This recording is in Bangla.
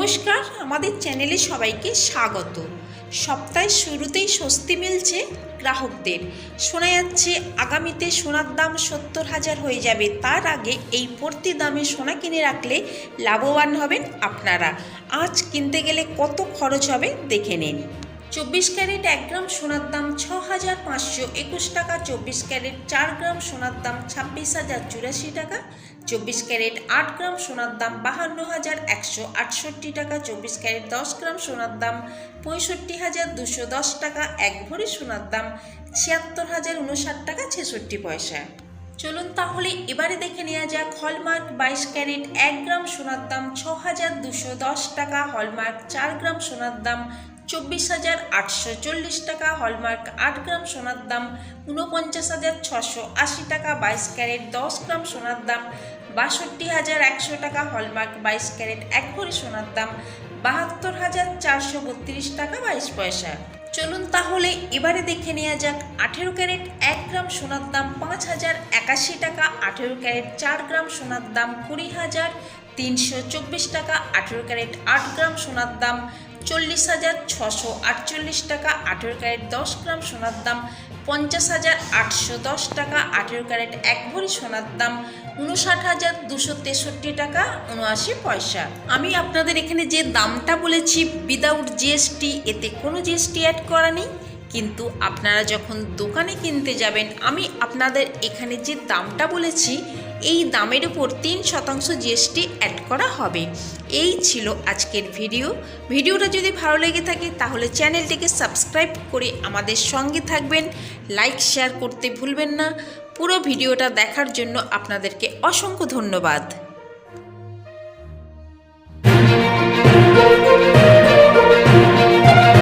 নমস্কার, আমাদের চ্যানেলে সবাইকে স্বাগত। সপ্তাহের শুরুতেই স্বস্তি মিলছে গ্রাহকদের। শোনা যাচ্ছে আগামীতে সোনার দাম 70,000 হয়ে যাবে। তার আগে এই ভর্তি দামে সোনা কিনে রাখলে লাভবান হবেন আপনারা। আজ কিনতে গেলে কত খরচ হবে দেখে নিন। 24 ক্যারেট 1 গ্রাম সোনার দাম 6,521 টাকা। 24 ক্যারেট 4 গ্রাম সোনার দাম 26,084 টাকা। 24 ক্যারেট 8 গ্রাম সোনার দাম 52,168 টাকা। 24 ক্যারেট 10 গ্রাম সোনার দাম 65,210 টাকা। 1 ভরি সোনার দাম 76,059 টাকা 66 পয়সা। চলুন তাহলে এবারে দেখে নেওয়া যাক হলমার্ক 22 ক্যারেট 1 গ্রাম সোনার দাম 6,210 টাকা। হলমার্ক 4 গ্রাম সোনার দাম 24,840 টাকা। হলমার্ক 8 গ্রাম সোনার দাম 49,680 টাকা। 22 ক্যারেট 10 গ্রাম সোনার দাম 62,100 টাকা। হলমার্ক 22 ক্যারেট 1 ভরি সোনার দাম 72,432 টাকা 22 পয়সা। চলুন তাহলে এবারে দেখে নেওয়া যাক 18 ক্যারেট 1 গ্রাম সোনার দাম 5,081 টাকা। 18 ক্যারেট 4 গ্রাম সোনার দাম 20,324 টাকা। 18 ক্যারেট 8 গ্রাম সোনার দাম 40,648 টাকা। 18 ক্যারেট 10 গ্রাম সোনার দাম 50,810 টাকা। 18 ক্যারেট 1 ভরি সোনার দাম 59,263 টাকা 79 পয়সা। আমি আপনাদের এখানে যে দামটা বলেছি উইদাউট জিএসটি, এতে কোনো জিএসটি অ্যাড করা নেই। কিন্তু আপনারা যখন দোকানে কিনতে যাবেন, আমি আপনাদের এখানে যে দামটা বলেছি এই দামের উপর 3% জিএসটি অ্যাড করা হবে। এই ছিল আজকের ভিডিওটা যদি ভালো লেগে থাকে তাহলে চ্যানেলটিকে সাবস্ক্রাইব করে আমাদের সঙ্গে থাকবেন। লাইক শেয়ার করতে ভুলবেন না। পুরো ভিডিওটা দেখার জন্য আপনাদেরকে অসংখ্য ধন্যবাদ।